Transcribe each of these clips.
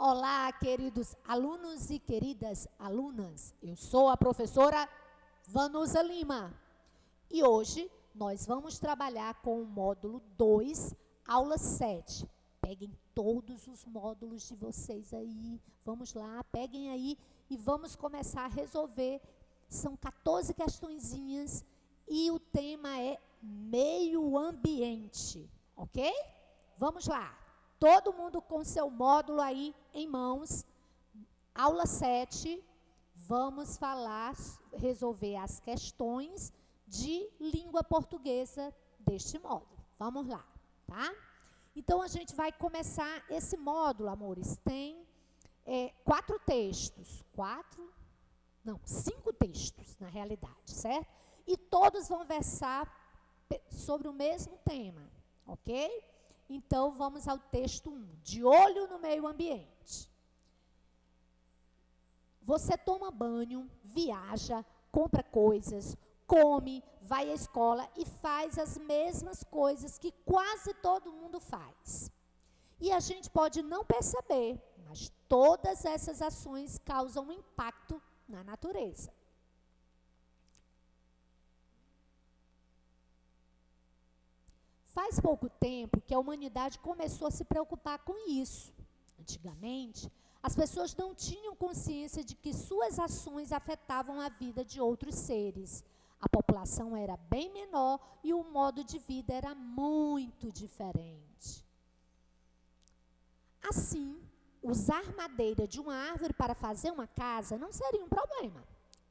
Olá, queridos alunos e queridas alunas. Eu sou a professora Vanusa Lima e hoje nós vamos trabalhar com o módulo 2, aula 7. Peguem todos os módulos de vocês aí, vamos lá, peguem aí e vamos começar a resolver. São 14 questõezinhas e o tema é meio ambiente, ok? Vamos lá. Todo mundo com seu módulo aí em mãos. Aula 7, vamos resolver as questões de língua portuguesa deste módulo. Vamos lá, tá? Então, a gente vai começar esse módulo, amores. Tem 4 textos. 5 textos, na realidade, certo? E todos vão versar sobre o mesmo tema, ok? Então, vamos ao texto 1. De olho no meio ambiente. Você toma banho, viaja, compra coisas, come, vai à escola e faz as mesmas coisas que quase todo mundo faz. E a gente pode não perceber, mas todas essas ações causam um impacto na natureza. Faz pouco tempo que a humanidade começou a se preocupar com isso. Antigamente, as pessoas não tinham consciência de que suas ações afetavam a vida de outros seres. A população era bem menor e o modo de vida era muito diferente. Assim, usar madeira de uma árvore para fazer uma casa não seria um problema.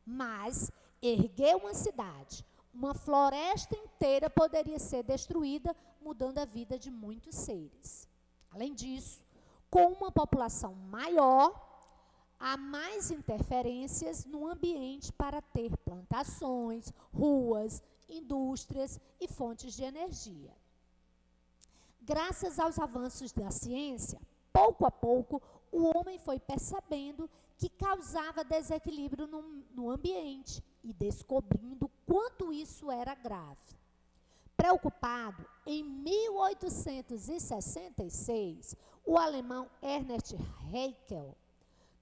Mas erguer uma cidade, uma floresta inteira poderia ser destruída, mudando a vida de muitos seres. Além disso, com uma população maior, há mais interferências no ambiente para ter plantações, ruas, indústrias e fontes de energia. Graças aos avanços da ciência, pouco a pouco, o homem foi percebendo que causava desequilíbrio no ambiente e descobrindo quanto isso era grave. Preocupado, em 1866, o alemão Ernst Haeckel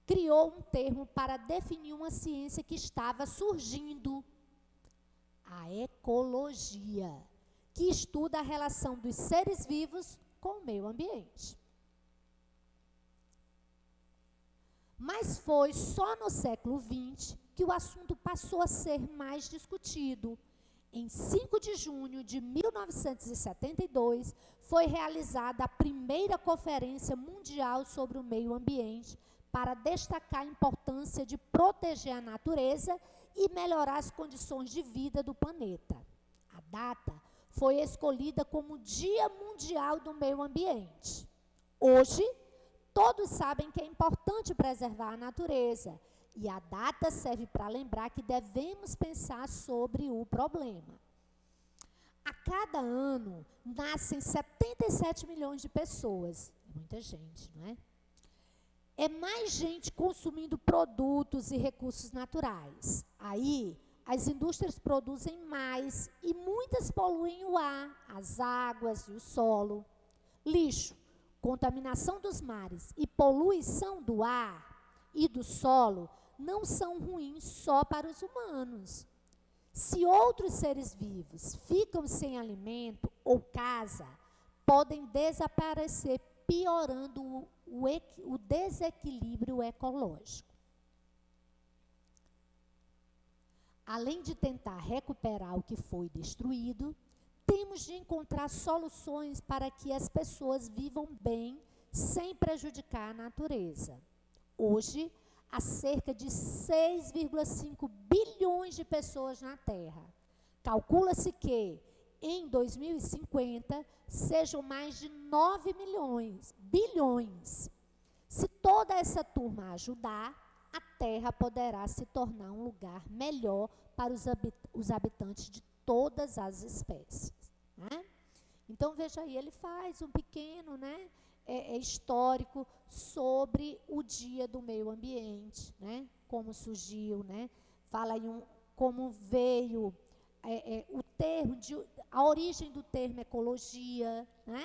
criou um termo para definir uma ciência que estava surgindo, a ecologia, que estuda a relação dos seres vivos com o meio ambiente. Mas foi só no século XX que o assunto passou a ser mais discutido. Em 5 de junho de 1972, foi realizada a primeira Conferência Mundial sobre o Meio Ambiente para destacar a importância de proteger a natureza e melhorar as condições de vida do planeta. A data foi escolhida como Dia Mundial do Meio Ambiente. Hoje, todos sabem que é importante preservar a natureza e a data serve para lembrar que devemos pensar sobre o problema. A cada ano, nascem 77 milhões de pessoas. É muita gente, não é? É mais gente consumindo produtos e recursos naturais. Aí, as indústrias produzem mais e muitas poluem o ar, as águas e o solo. Lixo, contaminação dos mares e poluição do ar e do solo não são ruins só para os humanos. Se outros seres vivos ficam sem alimento ou casa, podem desaparecer, piorando o desequilíbrio ecológico. Além de tentar recuperar o que foi destruído, temos de encontrar soluções para que as pessoas vivam bem sem prejudicar a natureza. Hoje, há cerca de 6,5 bilhões de pessoas na Terra. Calcula-se que, em 2050, sejam mais de 9 bilhões. Se toda essa turma ajudar, a Terra poderá se tornar um lugar melhor para os habitantes de todas as espécies. Né? Então, veja aí, ele faz um pequeno, né, histórico sobre o Dia do Meio Ambiente, né, como surgiu, né, fala aí como veio o termo, a origem do termo ecologia. Né?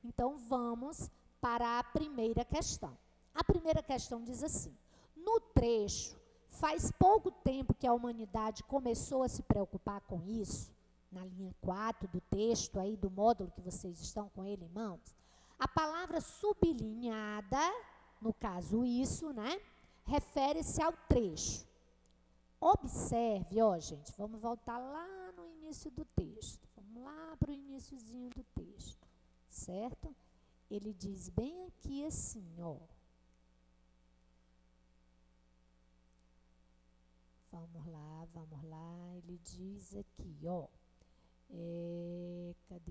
Então, vamos para a primeira questão. A primeira questão diz assim: no trecho, faz pouco tempo que a humanidade começou a se preocupar com isso, na linha 4 do texto aí, do módulo que vocês estão com ele, irmãos. A palavra sublinhada, no caso isso, né, refere-se ao trecho. Observe, ó, gente, vamos voltar lá no início do texto. Vamos lá para o iniciozinho do texto, certo? Ele diz bem aqui assim, ó. Vamos lá, ele diz aqui, ó. Cadê?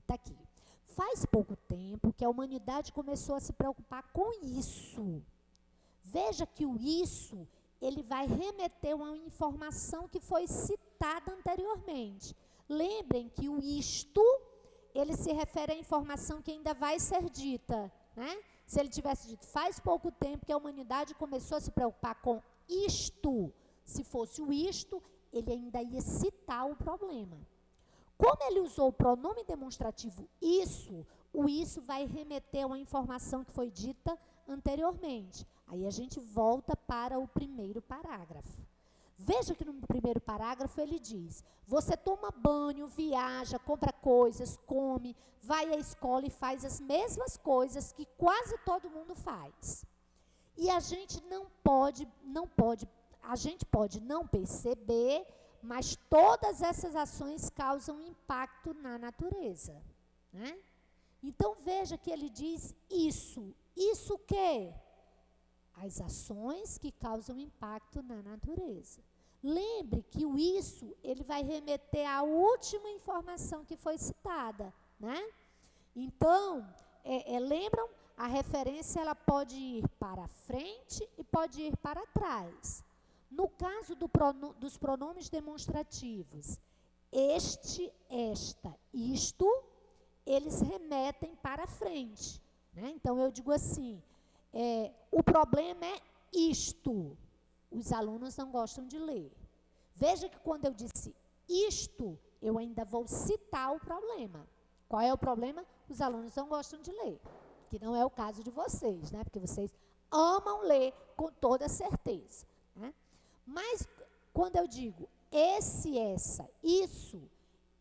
Tá aqui. Faz pouco tempo que a humanidade começou a se preocupar com isso. Veja que o isso, ele vai remeter a uma informação que foi citada anteriormente. Lembrem que o isto, ele se refere à informação que ainda vai ser dita, né? Se ele tivesse dito, faz pouco tempo que a humanidade começou a se preocupar com isto, se fosse o isto, ele ainda ia citar o problema. Como ele usou o pronome demonstrativo isso, o isso vai remeter a uma informação que foi dita anteriormente. Aí a gente volta para o primeiro parágrafo. Veja que no primeiro parágrafo ele diz, você toma banho, viaja, compra coisas, come, vai à escola e faz as mesmas coisas que quase todo mundo faz. E a gente a gente pode não perceber, mas todas essas ações causam impacto na natureza, né? Então veja que ele diz isso. Isso o quê? As ações que causam impacto na natureza. Lembre que o isso, ele vai remeter à última informação que foi citada, né? Então, lembram? A referência, ela pode ir para frente e pode ir para trás. No caso dos pronomes demonstrativos, este, esta, isto, eles remetem para frente, né? Então, eu digo assim, o problema é isto. Os alunos não gostam de ler. Veja que quando eu disse isto, eu ainda vou citar o problema. Qual é o problema? Os alunos não gostam de ler, que não é o caso de vocês, né? Porque vocês amam ler com toda certeza, né? Mas quando eu digo esse, essa, isso,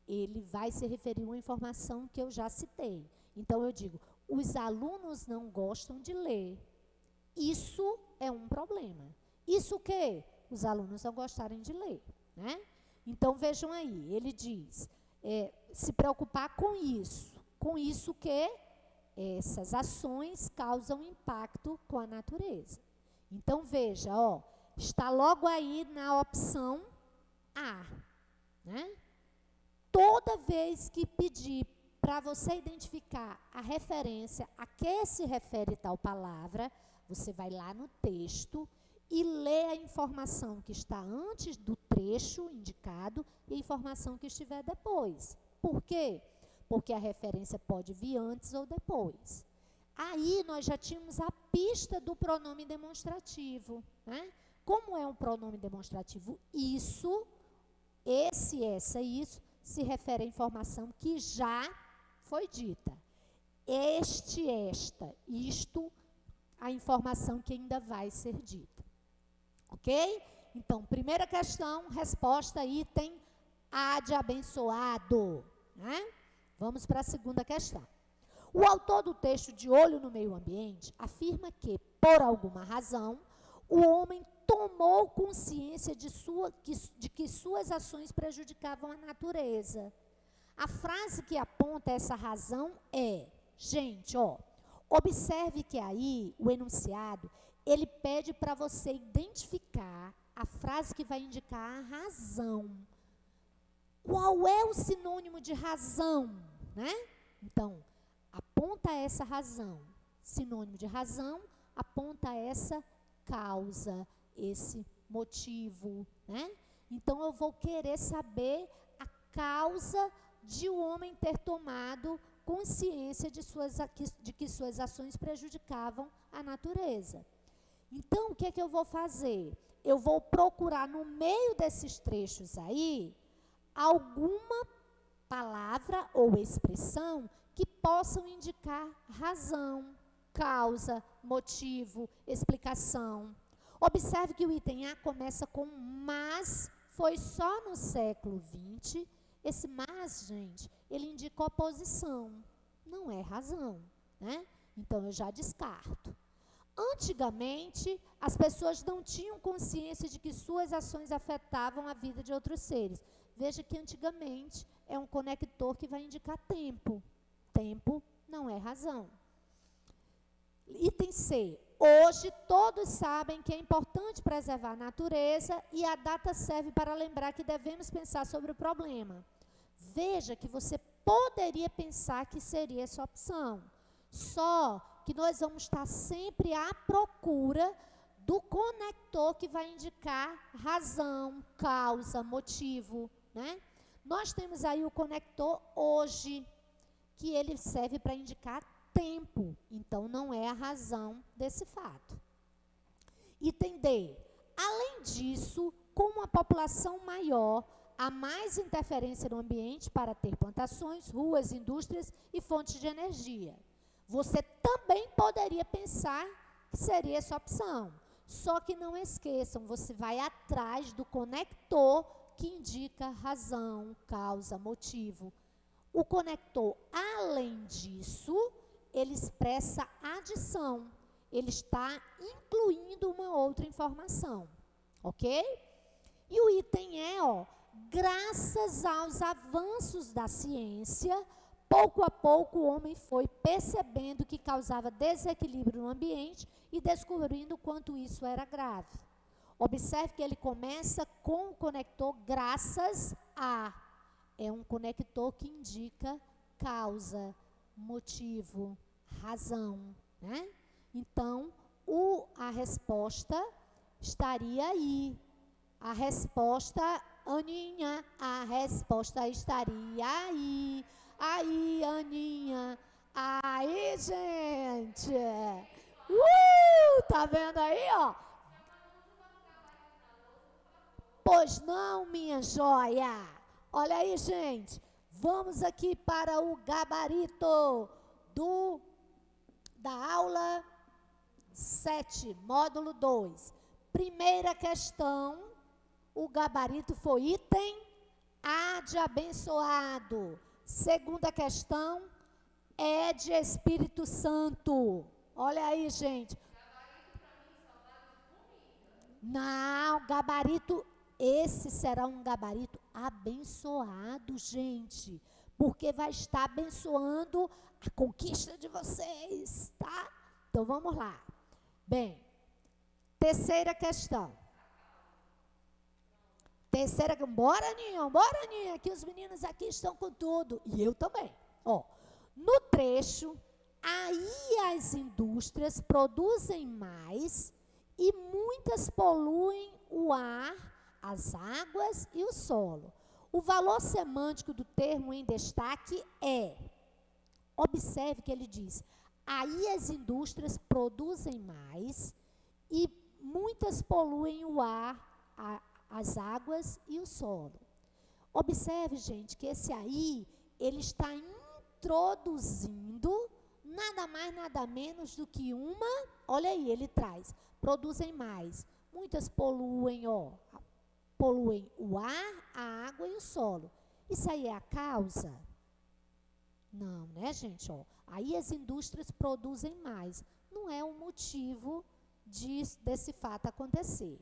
ele vai se referir a uma informação que eu já citei. Então eu digo, os alunos não gostam de ler. Isso é um problema. Isso o quê? Os alunos não gostarem de ler, né? Então, vejam aí, ele diz, se preocupar com isso. Com isso que essas ações causam impacto com a natureza. Então, veja, ó, está logo aí na opção A, né? Toda vez que pedir para você identificar a referência a que se refere tal palavra, você vai lá no texto e lê a informação que está antes do trecho indicado e a informação que estiver depois. Por quê? Porque a referência pode vir antes ou depois. Aí nós já tínhamos a pista do pronome demonstrativo, né? Como é um pronome demonstrativo isso, esse, essa, isso, se refere à informação que já foi dita. Este, esta, isto, a informação que ainda vai ser dita. Ok? Então, primeira questão, resposta item A de abençoado, né? Vamos para a segunda questão. O autor do texto De Olho no Meio Ambiente afirma que, por alguma razão, o homem tomou consciência de que suas ações prejudicavam a natureza. A frase que aponta essa razão é, gente, ó, observe que aí o enunciado, ele pede para você identificar a frase que vai indicar a razão. Qual é o sinônimo de razão, né? Então, aponta essa razão. Sinônimo de razão, aponta essa causa, esse motivo, né? Então, eu vou querer saber a causa de o homem ter tomado consciência de que suas ações prejudicavam a natureza. Então, o que é que eu vou fazer? Eu vou procurar no meio desses trechos aí alguma palavra ou expressão que que possam indicar razão, causa, motivo, explicação. Observe que o item A começa com mas, foi só no século XX. Esse mas, gente, ele indica oposição, não é razão, né? Então, eu já descarto. Antigamente, as pessoas não tinham consciência de que suas ações afetavam a vida de outros seres. Veja que antigamente é um conector que vai indicar tempo. Tempo não é razão. Item C. Hoje, todos sabem que é importante preservar a natureza e a data serve para lembrar que devemos pensar sobre o problema. Veja que você poderia pensar que seria essa opção. Só que nós vamos estar sempre à procura do conector que vai indicar razão, causa, motivo, né? Nós temos aí o conector hoje, que ele serve para indicar tempo, então não é a razão desse fato. Item D. Além disso, com uma população maior, há mais interferência no ambiente para ter plantações, ruas, indústrias e fontes de energia. Você também poderia pensar que seria essa opção. Só que não esqueçam, você vai atrás do conector que indica razão, causa, motivo. O conector, além disso, ele expressa adição. Ele está incluindo uma outra informação. Ok? E o item E, ó, graças aos avanços da ciência, pouco a pouco o homem foi percebendo que causava desequilíbrio no ambiente e descobrindo quanto isso era grave. Observe que ele começa com o conector graças a. É um conector que indica causa, motivo, razão, né? Então, a resposta estaria aí. A resposta, Aninha, a resposta estaria aí. Aí, Aninha. Aí, gente. Tá vendo aí, ó? Pois não, minha joia. Olha aí, gente. Vamos aqui para o gabarito da aula 7, módulo 2. Primeira questão, o gabarito foi item A de abençoado. Segunda questão, é de Espírito Santo. Olha aí, gente. Não, gabarito, esse será um gabarito abençoado, gente. Porque vai estar abençoando a conquista de vocês, tá? Então, vamos lá. Bem, terceira questão. Bora, Aninha, que os meninos aqui estão com tudo. E eu também. Ó, no trecho, aí as indústrias produzem mais e muitas poluem o ar, as águas e o solo. O valor semântico do termo em destaque é, observe que ele diz, aí as indústrias produzem mais e muitas poluem o ar, as águas e o solo. Observe, gente, que esse aí, ele está introduzindo nada mais, nada menos do que uma, olha aí, ele traz, produzem mais, muitas poluem, ó, poluem o ar, a água e o solo. Isso aí é a causa? Não, né, gente? Ó, aí as indústrias produzem mais. Não é o motivo desse fato acontecer.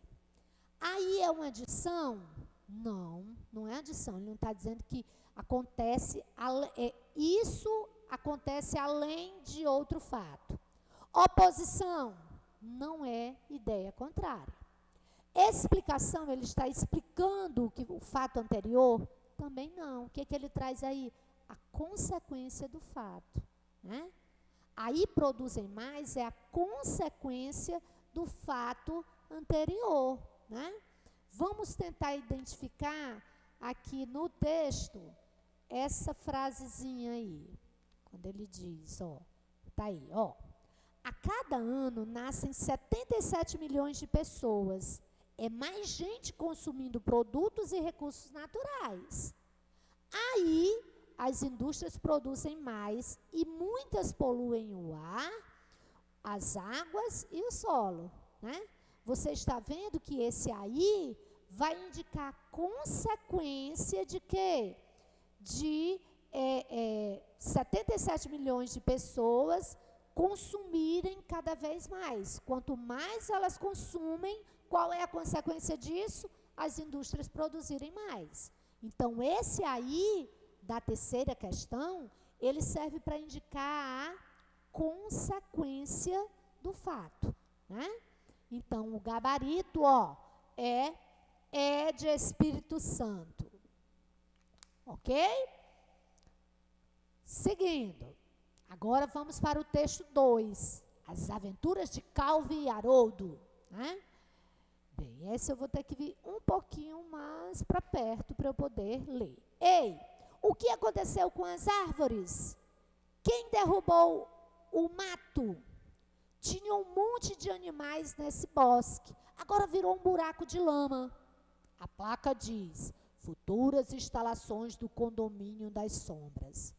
Aí é uma adição? Não, não é adição. Ele não está dizendo que acontece, isso acontece além de outro fato. Oposição? Não é ideia contrária. Explicação, ele está explicando o fato anterior? Também não. O que ele traz aí? A consequência do fato, né? Aí produzem mais é a consequência do fato anterior, né? Vamos tentar identificar aqui no texto essa frasezinha aí. Quando ele diz, ó, tá aí, ó. A cada ano nascem 77 milhões de pessoas. É mais gente consumindo produtos e recursos naturais. Aí, as indústrias produzem mais e muitas poluem o ar, as águas e o solo, né? Você está vendo que esse aí vai indicar consequência de quê? De 77 milhões de pessoas consumirem cada vez mais. Quanto mais elas consumem, qual é a consequência disso? As indústrias produzirem mais. Então, esse aí, da terceira questão, ele serve para indicar a consequência do fato, né? Então, o gabarito, ó, é de Espírito Santo. Ok? Seguindo. Agora vamos para o texto 2. As aventuras de Calvi e Haroldo, né? Bem, esse eu vou ter que vir um pouquinho mais para perto para eu poder ler. Ei, o que aconteceu com as árvores? Quem derrubou o mato? Tinha um monte de animais nesse bosque. Agora virou um buraco de lama. A placa diz: futuras instalações do condomínio das sombras.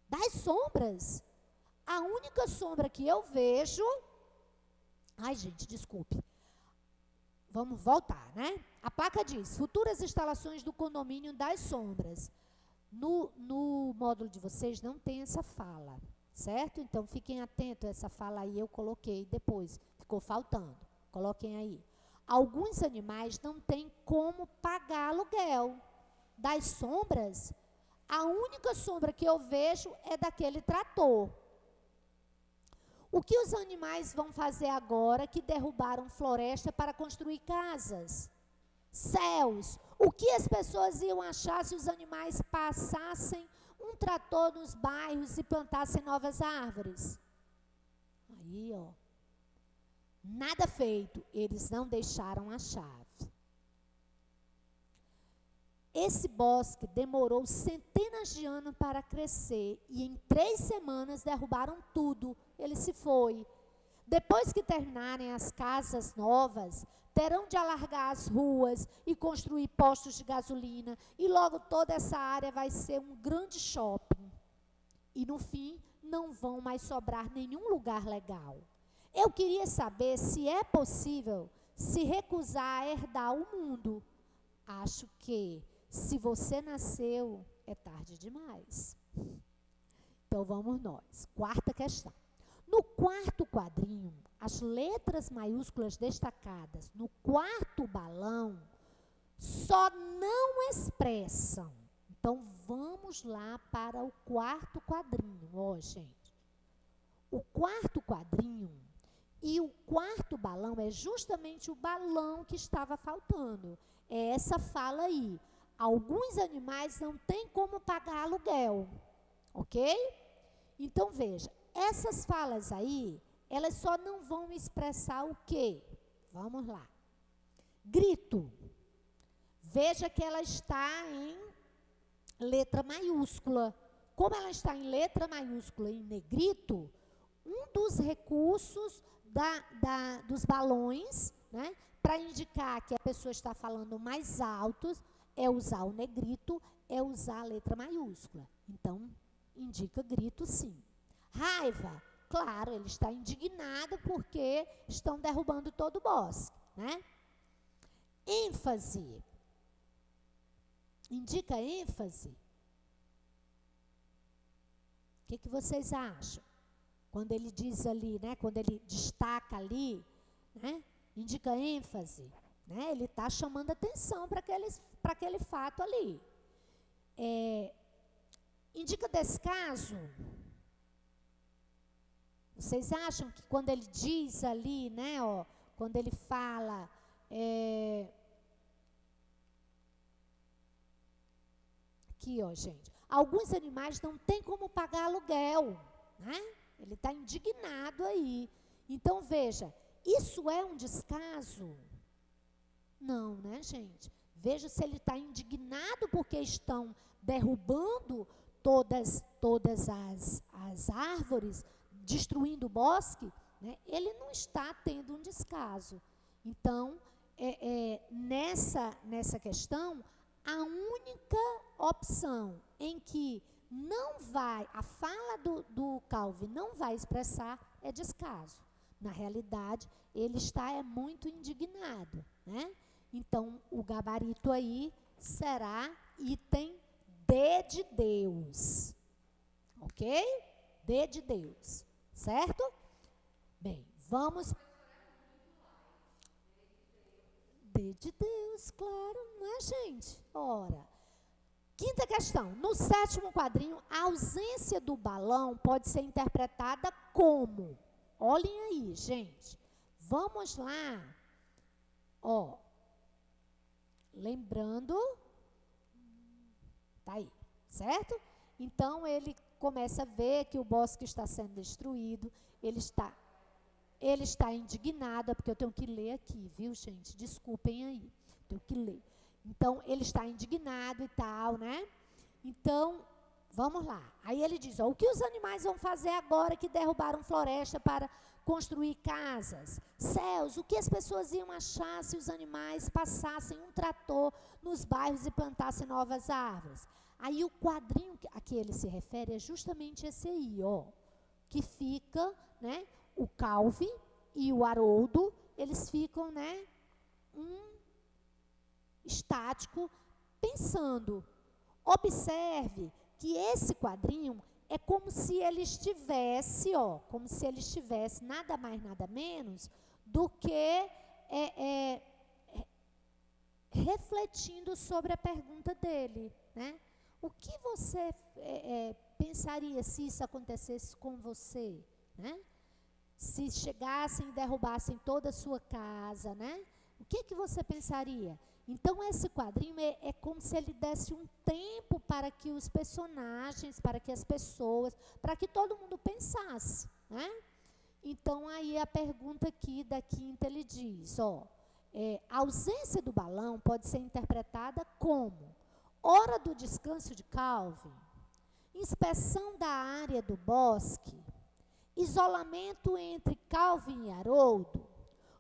Das sombras? A única sombra que eu vejo... Ai, gente, desculpe. Vamos voltar, né? A placa diz: futuras instalações do condomínio das sombras. No módulo de vocês não tem essa fala, certo? Então, fiquem atentos a essa fala aí, eu coloquei depois. Ficou faltando. Coloquem aí. Alguns animais não têm como pagar aluguel. Das sombras, a única sombra que eu vejo é daquele trator. O que os animais vão fazer agora que derrubaram floresta para construir casas? Céus. O que as pessoas iam achar se os animais passassem um trator nos bairros e plantassem novas árvores? Aí, ó. Nada feito. Eles não deixaram a chave. Esse bosque demorou centenas de anos para crescer e em 3 semanas derrubaram tudo. Ele se foi. Depois que terminarem as casas novas, terão de alargar as ruas e construir postos de gasolina e logo toda essa área vai ser um grande shopping. E no fim, não vão mais sobrar nenhum lugar legal. Eu queria saber se é possível se recusar a herdar o mundo. Acho que se você nasceu, é tarde demais. Então, vamos nós. Quarta questão. No quarto quadrinho, as letras maiúsculas destacadas no quarto balão só não expressam. Então, vamos lá para o quarto quadrinho. Ó, gente. O quarto quadrinho e o quarto balão é justamente o balão que estava faltando. É essa fala aí. Alguns animais não têm como pagar aluguel, ok? Então, veja, essas falas aí, elas só não vão expressar o quê? Vamos lá. Grito. Veja que ela está em letra maiúscula. Como ela está em letra maiúscula em negrito, um dos recursos dos balões, né, para indicar que a pessoa está falando mais alto, é usar o negrito, é usar a letra maiúscula. Então, indica grito sim. Raiva, claro, ele está indignado porque estão derrubando todo o bosque, né? ênfase. Indica ênfase. O que vocês acham? Quando ele diz ali, né? Quando ele destaca ali, né? Indica ênfase. Né? Ele está chamando atenção para aquele fato ali. Indica descaso. Vocês acham que quando ele diz ali, né? Ó, quando ele fala... Aqui, ó, gente. Alguns animais não têm como pagar aluguel, né? Ele está indignado aí. Então, veja, isso é um descaso? Não, né, gente? Veja se ele está indignado porque estão derrubando todas as árvores, destruindo o bosque, né? Ele não está tendo um descaso. Então, nessa questão, a única opção em que não vai, a fala do Calvin não vai expressar é descaso. Na realidade, ele está muito indignado, né? Então, o gabarito aí será item D de Deus, ok? D de Deus, certo? Bem, vamos... D de Deus, claro, não é, gente? Ora, quinta questão. No sétimo quadrinho, a ausência do balão pode ser interpretada como? Olhem aí, gente. Vamos lá. Ó, lembrando, tá aí, certo? Então, ele começa a ver que o bosque está sendo destruído, ele está indignado, é porque eu tenho que ler aqui, viu, gente? Desculpem aí, tenho que ler. Então, ele está indignado e tal, né? Então, vamos lá. Aí ele diz, ó, o que os animais vão fazer agora que derrubaram floresta para construir casas? Céus, o que as pessoas iam achar se os animais passassem um trator nos bairros e plantassem novas árvores? Aí o quadrinho a que ele se refere é justamente esse aí, ó, que fica, né, o Calvin e o Haroldo, eles ficam, né, estático, pensando. Observe que esse quadrinho é como se ele estivesse, ó, como se ele estivesse nada mais, nada menos do que refletindo sobre a pergunta dele, né? O que você pensaria se isso acontecesse com você, né? Se chegassem e derrubassem toda a sua casa, né? O que você pensaria? Então, esse quadrinho é como se ele desse um tempo para que os personagens, para que as pessoas, para que todo mundo pensasse, né? Então, aí a pergunta aqui da quinta, ele diz, ó, a ausência do balão pode ser interpretada como hora do descanso de Calvin, inspeção da área do bosque, isolamento entre Calvin e Haroldo,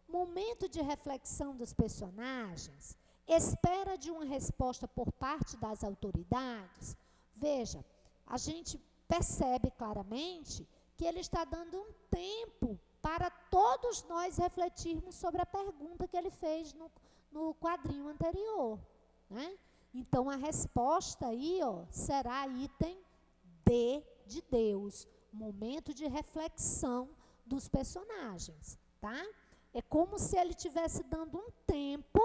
momento de reflexão dos personagens, espera de uma resposta por parte das autoridades. Veja, a gente percebe claramente que ele está dando um tempo para todos nós refletirmos sobre a pergunta que ele fez no quadrinho anterior, né? Então, a resposta aí, ó, será item D de Deus, momento de reflexão dos personagens, tá? É como se ele estivesse dando um tempo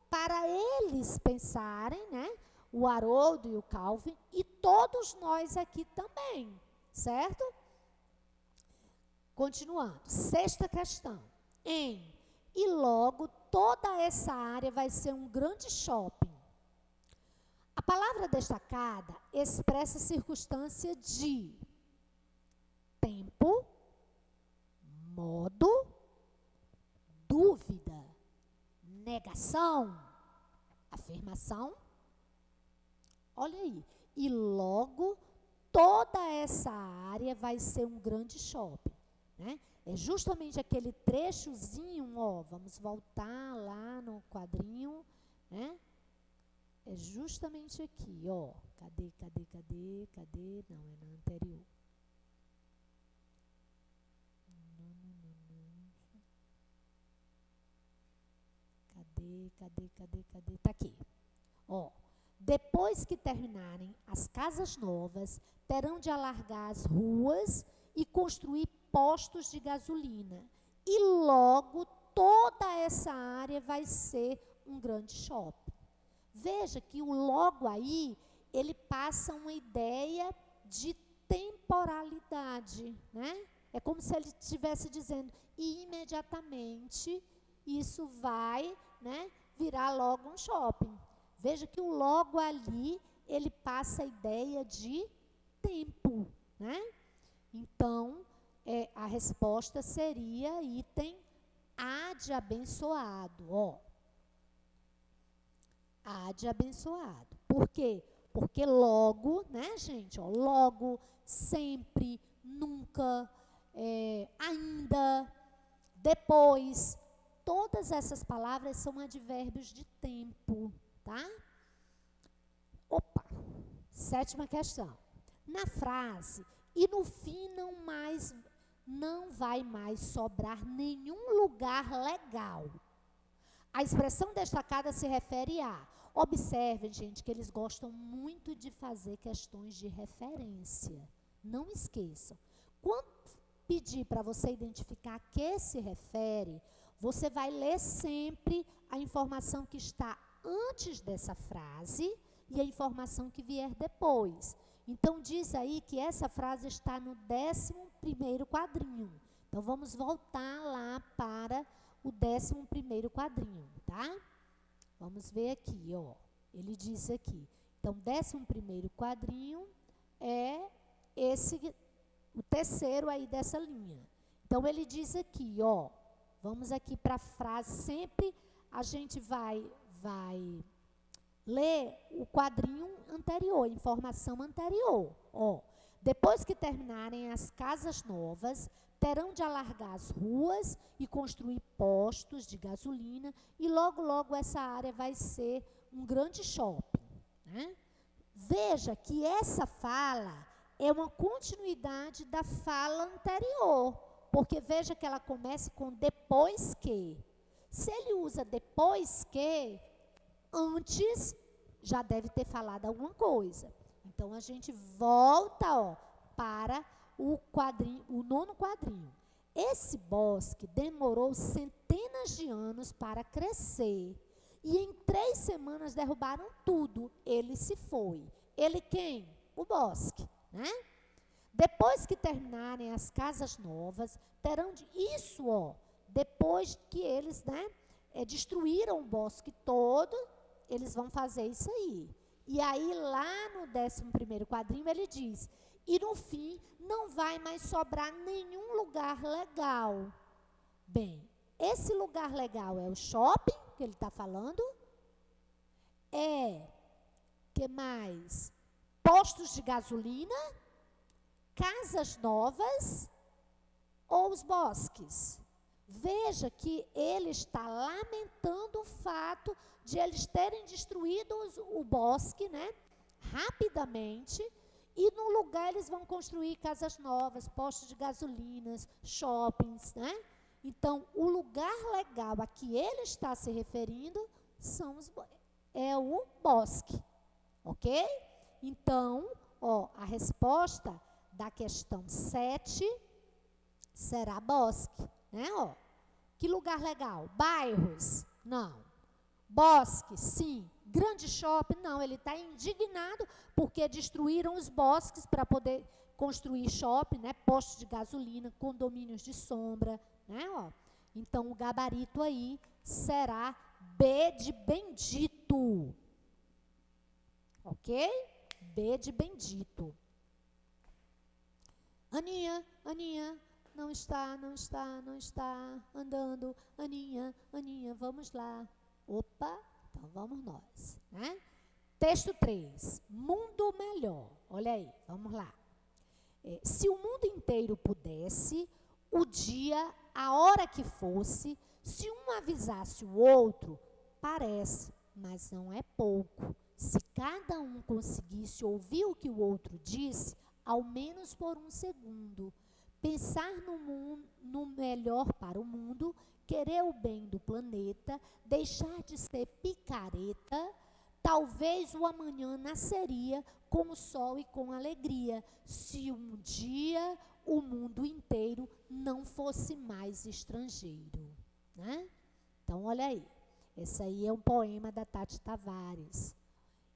para eles pensarem, né? O Haroldo e o Calvin, e todos nós aqui também, certo? Continuando, sexta questão. E logo toda essa área vai ser um grande shopping. A palavra destacada expressa a circunstância de tempo, modo, dúvida, negação, afirmação. Olha aí. E logo toda essa área vai ser um grande shopping, né? É justamente aquele trechozinho, ó, vamos voltar lá no quadrinho, né? É justamente aqui, ó. Cadê? Não, é na anterior. Cadê? Tá aqui. Ó. Depois que terminarem as casas novas, terão de alargar as ruas e construir postos de gasolina. E logo toda essa área vai ser um grande shopping. Veja que o logo aí, ele passa uma ideia de temporalidade, né? É como se ele estivesse dizendo, e imediatamente isso vai, né, virar logo um shopping. Veja que o logo ali, ele passa a ideia de tempo, né? Então, a resposta seria item A de abençoado, ó. A de abençoado. Por quê? Porque logo, né, gente? Ó, logo, sempre, nunca, ainda, depois. Todas essas palavras são advérbios de tempo, tá? Opa! 7ª questão. Na frase, e no fim não vai mais sobrar nenhum lugar legal. A expressão destacada se refere a... Observem, gente, que eles gostam muito de fazer questões de referência. Não esqueçam. Quando pedir para você identificar a que se refere, você vai ler sempre a informação que está antes dessa frase e a informação que vier depois. Então, diz aí que essa frase está no 11º quadrinho. Então, vamos voltar lá para o 11º quadrinho, tá? Vamos ver aqui, ó. Ele diz aqui. Então, 11º quadrinho é o terceiro aí dessa linha. Então, ele diz aqui, ó. Vamos aqui para a frase. Sempre a gente vai ler o quadrinho anterior, informação anterior. Ó. Depois que terminarem as casas novas, terão de alargar as ruas e construir postos de gasolina e logo, logo essa área vai ser um grande shopping, né? Veja que essa fala é uma continuidade da fala anterior, porque veja que ela começa com depois que. Se ele usa depois que, antes já deve ter falado alguma coisa. Então, a gente volta, ó, para o 9º quadrinho. Esse bosque demorou centenas de anos para crescer. E em 3 semanas derrubaram tudo. Ele se foi. Ele quem? O bosque, né? Depois que terminarem as casas novas, terão de... Isso, ó, depois que eles, né, destruíram o bosque todo, eles vão fazer isso aí. E aí, lá no 11º quadrinho, ele diz... E no fim, não vai mais sobrar nenhum lugar legal. Bem, esse lugar legal é o shopping, que ele está falando. Que mais? Postos de gasolina, casas novas ou os bosques. Veja que ele está lamentando o fato de eles terem destruído o bosque, né, rapidamente. E no lugar eles vão construir casas novas, postos de gasolinas, shoppings, né? Então, o lugar legal a que ele está se referindo é o bosque, ok? Então, ó, a resposta da questão 7 será bosque, né? Ó, que lugar legal? Bairros? Não. Bosque? Sim. Grande shopping? Não. Ele está indignado porque destruíram os bosques para poder construir shopping, né? Postos de gasolina, condomínios de sombra, né? Ó. Então, o gabarito aí será B de bendito. Ok? B de bendito. Aninha, não está andando. Aninha, vamos lá. Opa, então vamos nós, né? Texto 3, mundo melhor. Olha aí, vamos lá. Se o mundo inteiro pudesse, o dia, a hora que fosse, se um avisasse o outro, parece, mas não é pouco. Se cada um conseguisse ouvir o que o outro disse, ao menos por um segundo, pensar no melhor para o mundo, querer o bem do planeta, deixar de ser picareta, talvez o amanhã nasceria com o sol e com alegria, se um dia o mundo inteiro não fosse mais estrangeiro, né? Então, olha aí, esse aí é um poema da Tati Tavares.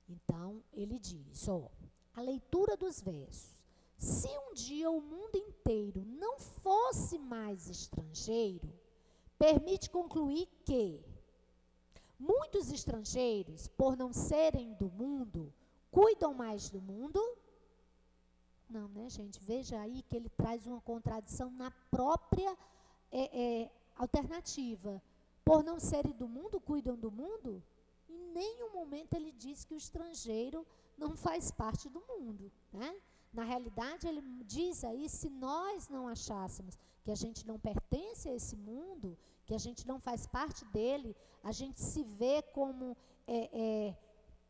Então, ele diz, ó, a leitura dos versos. Se um dia o mundo inteiro não fosse mais estrangeiro, permite concluir que muitos estrangeiros, por não serem do mundo, cuidam mais do mundo? Não, né, gente? Veja aí que ele traz uma contradição na própria alternativa. Por não serem do mundo, cuidam do mundo? Em nenhum momento ele diz que o estrangeiro não faz parte do mundo, né? Na realidade, ele diz aí, se nós não achássemos que a gente não pertence a esse mundo, que a gente não faz parte dele, a gente se vê como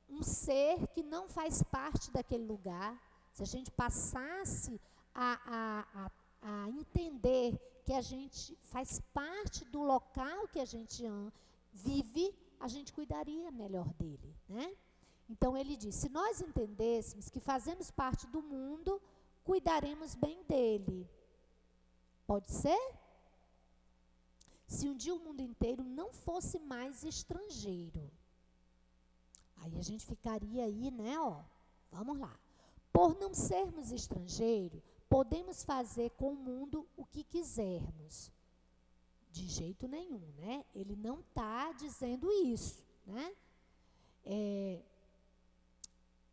um ser que não faz parte daquele lugar, se a gente passasse a entender que a gente faz parte do local que a gente vive, a gente cuidaria melhor dele, né? Então ele diz, se nós entendêssemos que fazemos parte do mundo, cuidaremos bem dele. Pode ser? Se um dia o mundo inteiro não fosse mais estrangeiro. Aí a gente ficaria aí, né, ó. Vamos lá. Por não sermos estrangeiros, podemos fazer com o mundo o que quisermos. De jeito nenhum, né? Ele não está dizendo isso, né?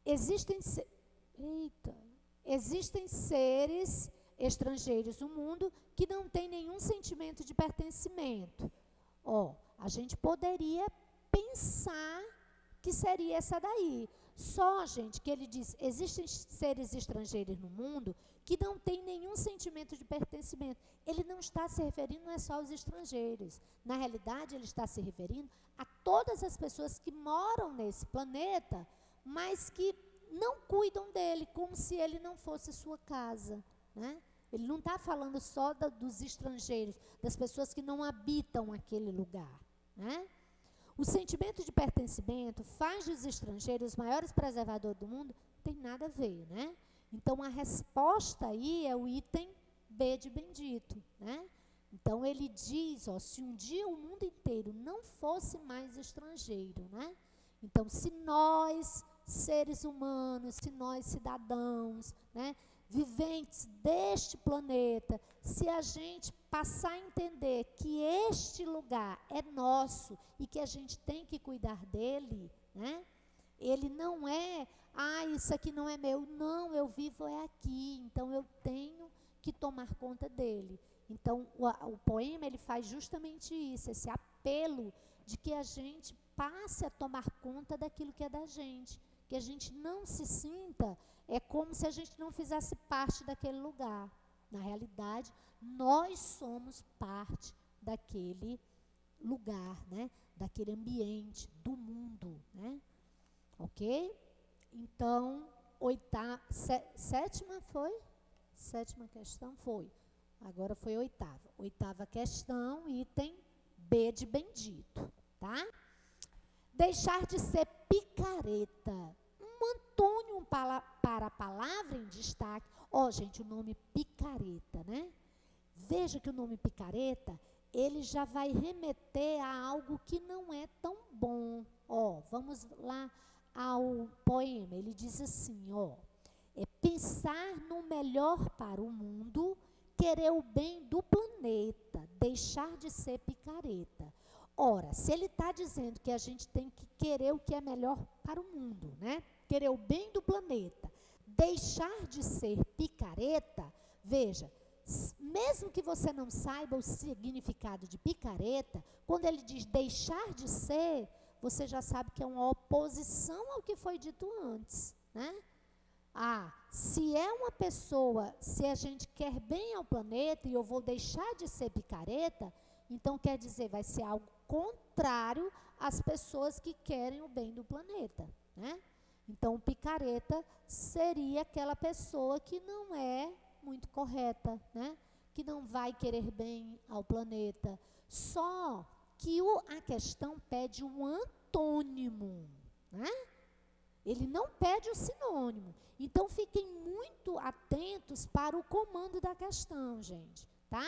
Existem seres estrangeiros no mundo que não têm nenhum sentimento de pertencimento. Ó, a gente poderia pensar que seria essa daí. Só, gente, que ele diz, existem seres estrangeiros no mundo que não têm nenhum sentimento de pertencimento. Ele não está se referindo não é só aos estrangeiros. Na realidade, ele está se referindo a todas as pessoas que moram nesse planeta, mas que não cuidam dele, como se ele não fosse sua casa, né? Ele não está falando só dos estrangeiros, das pessoas que não habitam aquele lugar, né? O sentimento de pertencimento faz dos estrangeiros os maiores preservadores do mundo? Tem nada a ver, né? Então, a resposta aí é o item B de bendito, né? Então, ele diz, ó, se um dia o mundo inteiro não fosse mais estrangeiro, né? Então, se nós, seres humanos, se nós, cidadãos, né, viventes deste planeta, se a gente passar a entender que este lugar é nosso e que a gente tem que cuidar dele, né? Ele não é, isso aqui não é meu. Não, eu vivo é aqui, então eu tenho que tomar conta dele. Então, o poema, ele faz justamente isso, esse apelo de que a gente passe a tomar conta daquilo que é da gente, que a gente não se sinta, é como se a gente não fizesse parte daquele lugar. Na realidade, nós somos parte daquele lugar, né? Daquele ambiente, do mundo, né? Ok? Então, sétima foi? Sétima questão foi. Agora foi oitava. Oitava questão, item B de bendito, tá? Deixar de ser picareta. Um antônimo para a palavra em destaque. Ó, gente, o nome picareta, né? Veja que o nome picareta, ele já vai remeter a algo que não é tão bom. Ó, vamos lá ao poema. Ele diz assim, ó. É pensar no melhor para o mundo, querer o bem do planeta, deixar de ser picareta. Ora, se ele está dizendo que a gente tem que querer o que é melhor para o mundo, né? Querer o bem do planeta, deixar de ser picareta, veja, mesmo que você não saiba o significado de picareta, quando ele diz deixar de ser, você já sabe que é uma oposição ao que foi dito antes, né? Se é uma pessoa, se a gente quer bem ao planeta e eu vou deixar de ser picareta, então quer dizer, vai ser algo contrário às pessoas que querem o bem do planeta, né? Então, o picareta seria aquela pessoa que não é muito correta, né? Que não vai querer bem ao planeta. Só que a questão pede um antônimo, né? Ele não pede o sinônimo. Então, fiquem muito atentos para o comando da questão, gente, tá?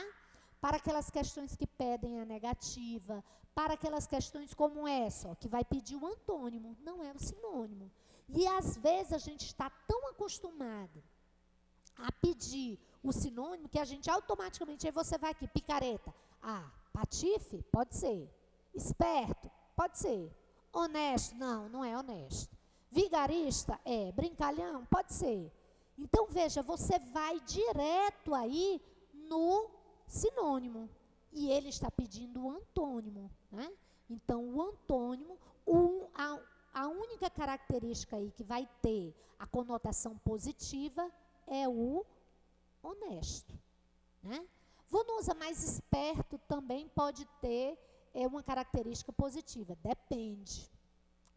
Para aquelas questões que pedem a negativa, para aquelas questões como essa, ó, que vai pedir o antônimo, não é o sinônimo. E, às vezes, a gente está tão acostumado a pedir o sinônimo que a gente automaticamente, aí você vai aqui, picareta. Patife? Pode ser. Esperto? Pode ser. Honesto? Não, não é honesto. Vigarista? Brincalhão? Pode ser. Então, veja, você vai direto aí no sinônimo. E ele está pedindo o antônimo, né? Então, o antônimo, a única característica aí que vai ter a conotação positiva é o honesto, né? Vanusa, mais esperto também pode ter uma característica positiva. Depende.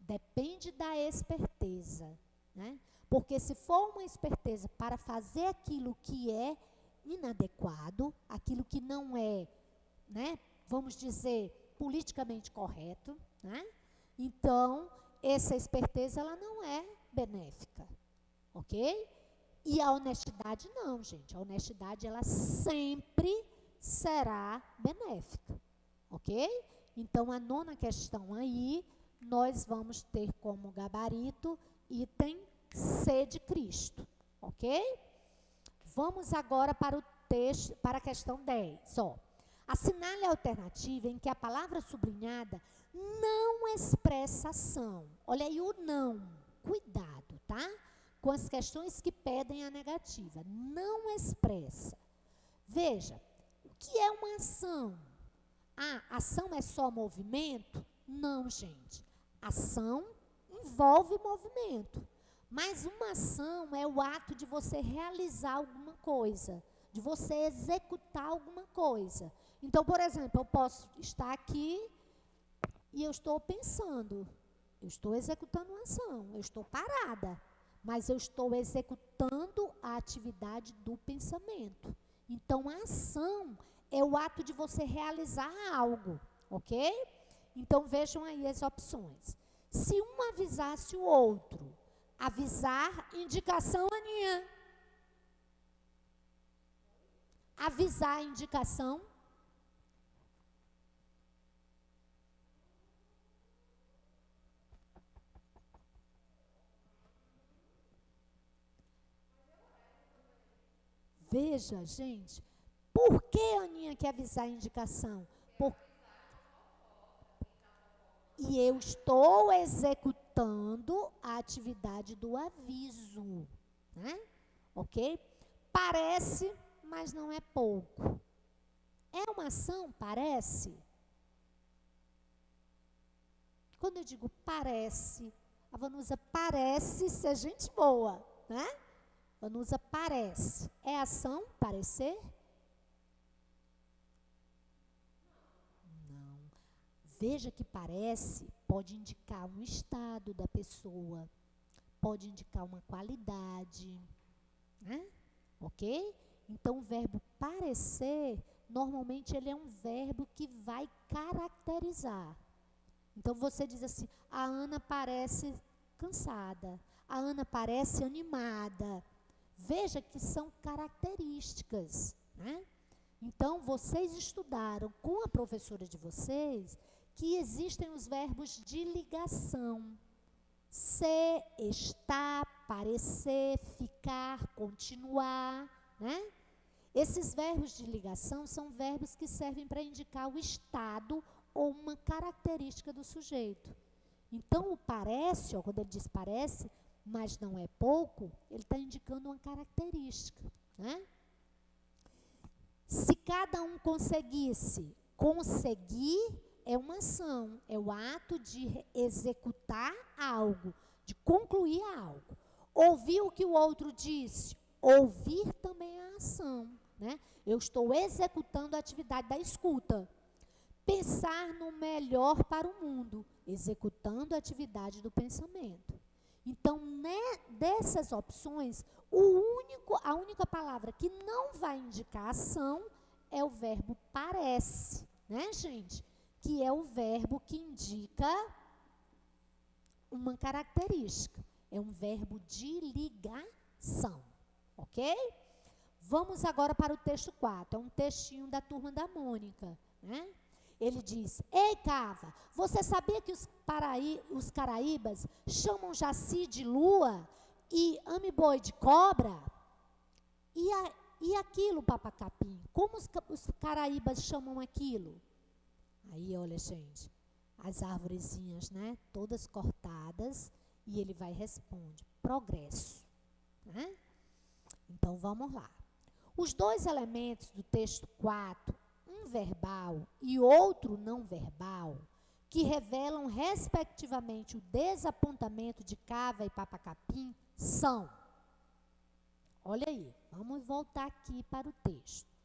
Depende da esperteza, né? Porque se for uma esperteza para fazer aquilo que é inadequado, aquilo que não é, né, vamos dizer, politicamente correto, né? Então, essa esperteza ela não é benéfica, ok? E a honestidade não, gente. A honestidade ela sempre será benéfica, ok? Então, a nona questão aí, nós vamos ter como gabarito item C de Cristo, ok? Vamos agora para o texto, para a questão 10. Ó. Assinale a alternativa em que a palavra sublinhada não expressa ação. Olha aí o não. Cuidado, tá? Com as questões que pedem a negativa. Não expressa. Veja, o que é uma ação? Ah, ação é só movimento? Não, gente. Ação envolve movimento. Mas uma ação é o ato de você realizar alguma coisa, de você executar alguma coisa. Então, por exemplo, eu posso estar aqui e eu estou pensando, eu estou executando uma ação, eu estou parada, mas eu estou executando a atividade do pensamento. Então, a ação é o ato de você realizar algo, ok? Então, vejam aí as opções. Se um avisasse o outro, avisar, indicação, Aninha. Avisar, indicação. Veja, gente, por que Aninha quer avisar a indicação? E eu estou executando a atividade do aviso, né? Ok? Parece, mas não é pouco. É uma ação? Parece. Quando eu digo parece, a Vanusa parece ser gente boa, né? Vanusa parece. É ação? Parecer? Não. Veja que parece pode indicar um estado da pessoa, pode indicar uma qualidade, né? Ok? Então, o verbo parecer, normalmente ele é um verbo que vai caracterizar. Então, você diz assim, a Ana parece cansada, a Ana parece animada. Veja que são características, né? Então, vocês estudaram com a professora de vocês que existem os verbos de ligação. Ser, estar, parecer, ficar, continuar, né? Esses verbos de ligação são verbos que servem para indicar o estado ou uma característica do sujeito. Então, o parece, ó, quando ele diz parece, mas não é pouco, ele está indicando uma característica, né? Se cada um conseguisse, conseguir é uma ação, é o ato de executar algo, de concluir algo. Ouvir o que o outro disse, ouvir também é a ação, né? Eu estou executando a atividade da escuta. Pensar no melhor para o mundo, executando a atividade do pensamento. Então, dessas opções, a única palavra que não vai indicar ação é o verbo parece, né, gente? Que é o verbo que indica uma característica. É um verbo de ligação, ok? Vamos agora para o texto 4. É um textinho da turma da Mônica, né? Ele diz, ei, Cava, você sabia que os caraíbas chamam Jaci de lua e Amiboi de cobra? E aquilo, Papacapim? Como os caraíbas chamam aquilo? Aí, olha, gente, as arvorezinhas, né? Todas cortadas, e ele vai e responde, progresso, né? Então, vamos lá. Os dois elementos do texto 4, um verbal e outro não verbal, que revelam, respectivamente, o desapontamento de Cava e Papacapim, são... Olha aí, vamos voltar aqui para o texto.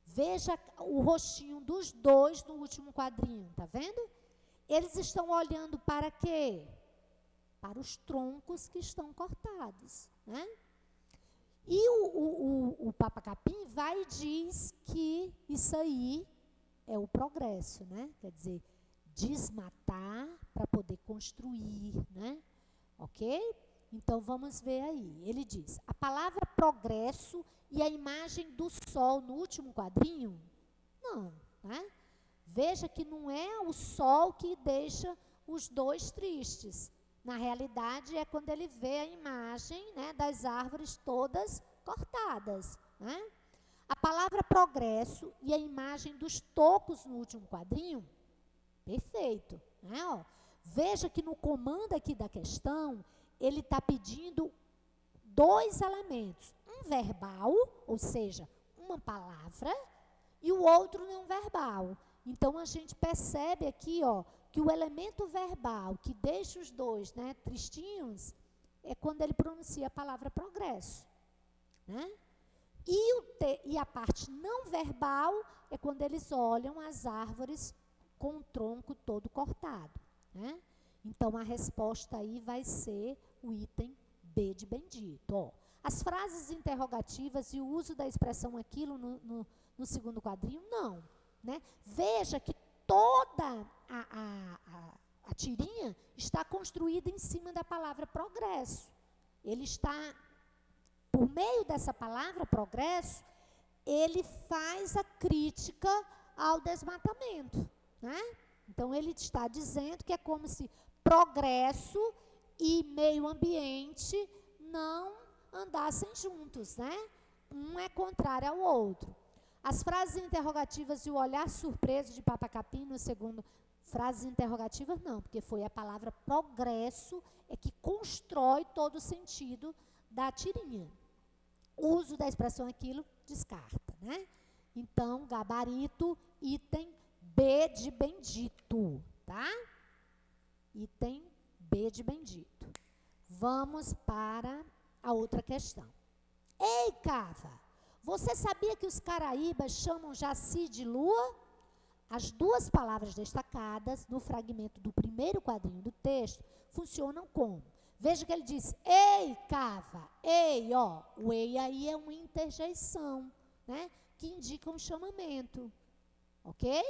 Veja o rostinho dos dois no último quadrinho, tá vendo? Eles estão olhando para quê? para os troncos que estão cortados, né? E o Papa Capim vai e diz que isso aí é o progresso, né? Quer dizer, desmatar para poder construir, né? Ok? Então, vamos ver aí. Ele diz, a palavra progresso e a imagem do sol no último quadrinho, não, né? Veja que não é o sol que deixa os dois tristes. Na realidade, é quando ele vê a imagem, né, das árvores todas cortadas, né? A palavra progresso e a imagem dos tocos no último quadrinho, perfeito, né? Ó, veja que no comando aqui da questão, ele está pedindo dois elementos. Um verbal, ou seja, uma palavra, e o outro não verbal. Então, a gente percebe aqui, ó, que o elemento verbal que deixa os dois, né, tristinhos, é quando ele pronuncia a palavra progresso, né? E a parte não verbal é quando eles olham as árvores com o tronco todo cortado, né? Então, a resposta aí vai ser o item B de bendito. Ó, as frases interrogativas e o uso da expressão aquilo no segundo quadrinho, não, né? Veja que toda a tirinha está construída em cima da palavra progresso. Ele está, por meio dessa palavra progresso, ele faz a crítica ao desmatamento, né? Então, ele está dizendo que é como se progresso e meio ambiente não andassem juntos, né? Um é contrário ao outro. As frases interrogativas e o olhar surpreso de Papa Capim no segundo, frases interrogativas não, porque foi a palavra progresso é que constrói todo o sentido da tirinha. O uso da expressão aquilo descarta, né? Então, gabarito, item B de bendito, tá? Item B de bendito. Vamos para a outra questão. Ei, Cava, você sabia que os caraíbas chamam Jaci de lua? As duas palavras destacadas no fragmento do primeiro quadrinho do texto funcionam como? Veja que ele diz, ei, Cava, ei, ó. O ei aí é uma interjeição, né? Que indica um chamamento, ok?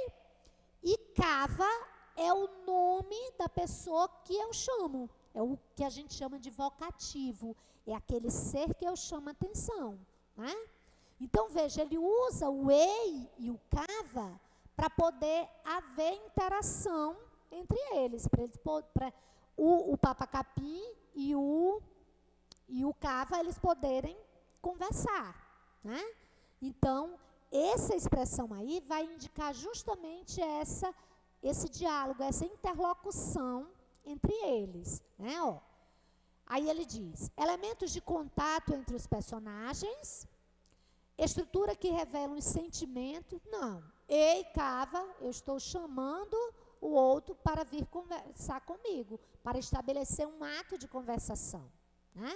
E Cava é o nome da pessoa que eu chamo. É o que a gente chama de vocativo. É aquele ser que eu chamo a atenção, né? Então, veja, ele usa o ei e o cava para poder haver interação entre eles, para o Papa Capim e o cava eles poderem conversar, né? Então, essa expressão aí vai indicar justamente esse diálogo, essa interlocução entre eles, né? Ó. Aí ele diz, elementos de contato entre os personagens, estrutura que revela um sentimento, não. Ei, Cava, eu estou chamando o outro para vir conversar comigo, para estabelecer um ato de conversação, né?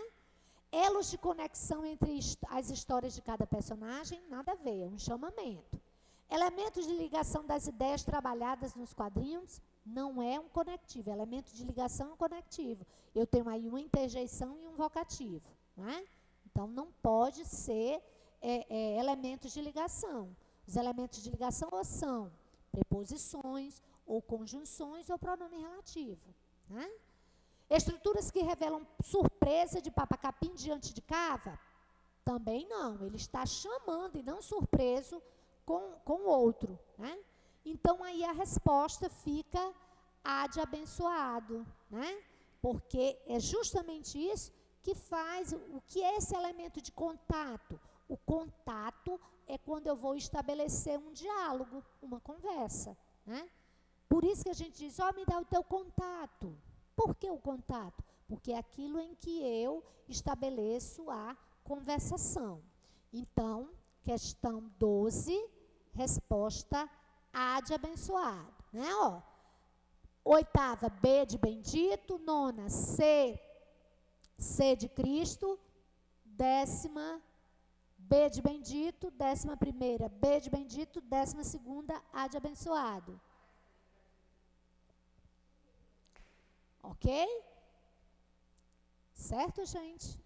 Elos de conexão entre as histórias de cada personagem, nada a ver, é um chamamento. Elementos de ligação das ideias trabalhadas nos quadrinhos, não é um conectivo. Elemento de ligação é um conectivo. Eu tenho aí uma interjeição e um vocativo, né? Então, não pode ser elementos de ligação. Os elementos de ligação ou são preposições, ou conjunções, ou pronome relativo, né? Estruturas que revelam surpresa de Papa Capim diante de Cava? Também não. Ele está chamando e não surpreso com o outro, né? Então, aí a resposta fica A de abençoado, né? Porque é justamente isso que faz, o que é esse elemento de contato? O contato é quando eu vou estabelecer um diálogo, uma conversa, né? Por isso que a gente diz, ó, me dá o teu contato. Por que o contato? Porque é aquilo em que eu estabeleço a conversação. Então, questão 12, resposta A de abençoado, né? Ó, oitava, B de bendito. Nona, C de Cristo. Décima, B de bendito. 11ª, B de bendito. 12ª, A de abençoado. Ok? Certo, gente?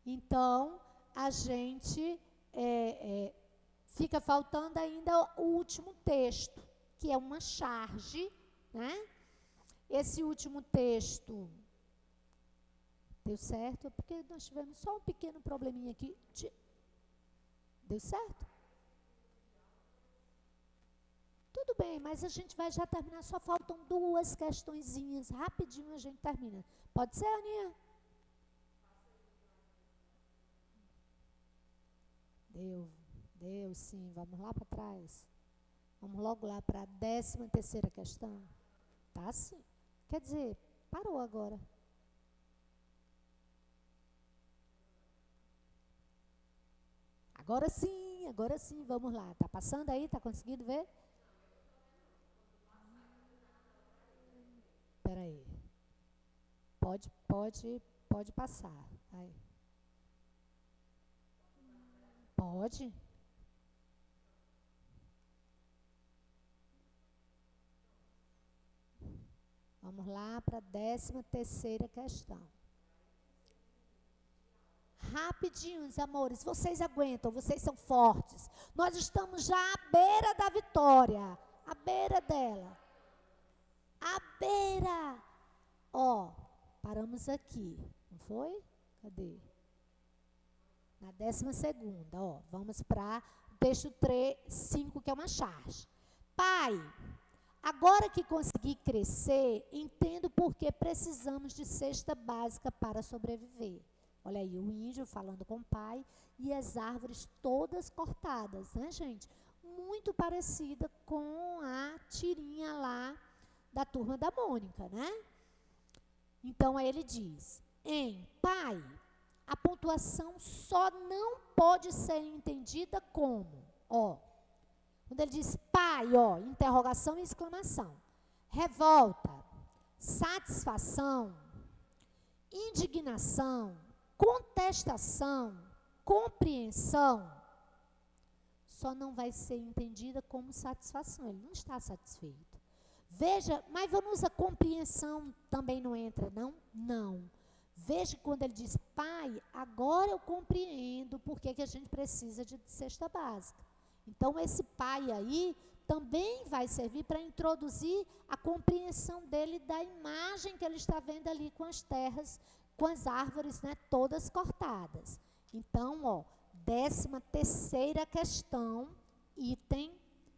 Então, a gente fica faltando ainda o último texto, que é uma charge, né? Esse último texto deu certo, porque nós tivemos só um pequeno probleminha aqui. Deu certo? Tudo bem, mas a gente vai já terminar, só faltam 2 questõezinhas, rapidinho a gente termina. Pode ser, Aninha? Deu sim, vamos lá para trás. Vamos logo lá para a 13ª questão. Tá sim. Quer dizer, parou agora. Agora sim, vamos lá. Tá passando aí? Tá conseguindo ver? Espera aí. Pode passar. Aí. Pode? Vamos lá para a 13ª questão. Rapidinhos, amores, vocês aguentam, vocês são fortes. Nós estamos já à beira da vitória, à beira dela. À beira. Ó, paramos aqui, não foi? Cadê? Na 12ª, ó, vamos para o texto 5, que é uma charge. Pai, agora que consegui crescer, entendo por que precisamos de cesta básica para sobreviver. Olha aí, o índio falando com o pai e as árvores todas cortadas, né, gente? Muito parecida com a tirinha lá da Turma da Mônica, né? Então, aí ele diz, pai, a pontuação só não pode ser entendida como, ó, quando ele diz pai, ó, interrogação e exclamação, revolta, satisfação, indignação, contestação, compreensão, só não vai ser entendida como satisfação, ele não está satisfeito. Veja, mas Vanusa, compreensão também não entra, não? Não. Veja que quando ele diz, pai, agora eu compreendo por que a gente precisa de cesta básica. Então, esse pai aí também vai servir para introduzir a compreensão dele da imagem que ele está vendo ali com as terras, com as árvores, né, todas cortadas. Então, ó, 13ª questão, item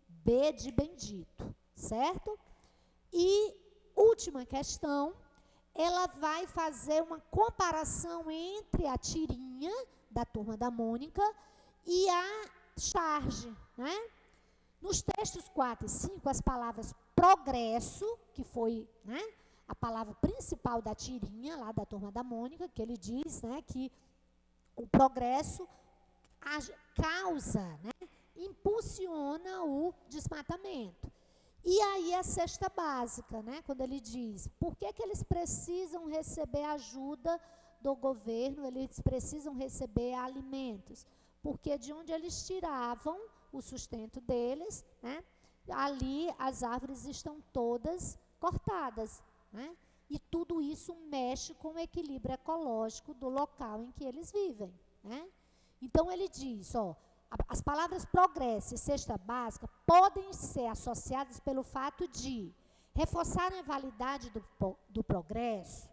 B de bendito, certo? E última questão, ela vai fazer uma comparação entre a tirinha da Turma da Mônica e a charge, né? Nos textos 4 e 5, as palavras progresso, que foi, né, a palavra principal da tirinha lá da Turma da Mônica, que ele diz, né, que o progresso causa, né, impulsiona o desmatamento. E aí a cesta básica, né, quando ele diz, por que eles precisam receber ajuda do governo, eles precisam receber alimentos? Porque de onde eles tiravam o sustento deles, né, ali as árvores estão todas cortadas, né, e tudo isso mexe com o equilíbrio ecológico do local em que eles vivem, né? Então ele diz, ó, as palavras progresso e cesta básica podem ser associadas pelo fato de reforçarem a validade do progresso,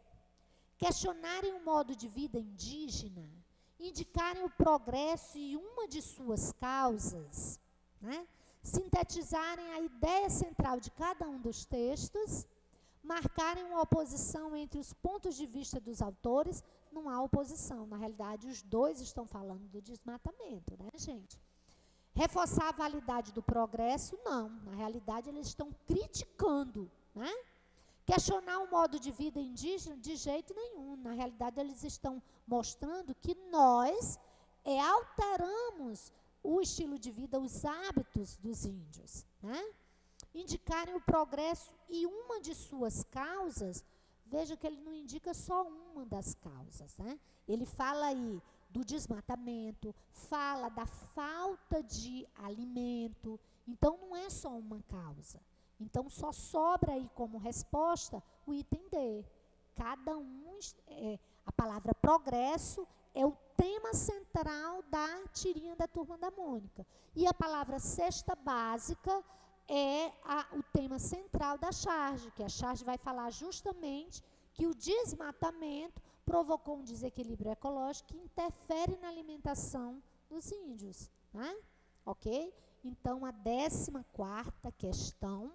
questionarem o modo de vida indígena, indicarem o progresso e uma de suas causas, né? Sintetizarem a ideia central de cada um dos textos, marcarem uma oposição entre os pontos de vista dos autores. Não há oposição, na realidade os dois estão falando do desmatamento, né, gente? Reforçar a validade do progresso, não, na realidade eles estão criticando, né? Questionar o modo de vida indígena, de jeito nenhum, na realidade eles estão mostrando que nós alteramos o estilo de vida, os hábitos dos índios, né? Indicarem o progresso e uma de suas causas. Veja que ele não indica só uma das causas, né? Ele fala aí do desmatamento, fala da falta de alimento. Então, não é só uma causa. Então, só sobra aí como resposta o item D. cada um, a palavra progresso é o tema central da tirinha da Turma da Mônica. E a palavra cesta básica é o tema central da charge, que a charge vai falar justamente que o desmatamento provocou um desequilíbrio ecológico que interfere na alimentação dos índios, né? Ok? Então, a 14ª questão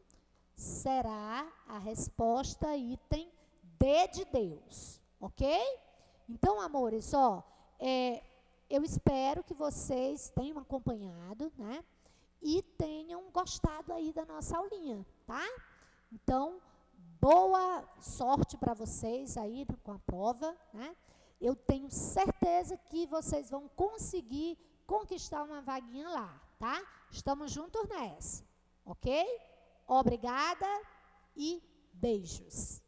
será a resposta item D de Deus, ok? Então, amores, eu espero que vocês tenham acompanhado, né? E tenham gostado aí da nossa aulinha, tá? Então, boa sorte para vocês aí com a prova, né? Eu tenho certeza que vocês vão conseguir conquistar uma vaguinha lá, tá? Estamos juntos nessa, ok? Obrigada e beijos.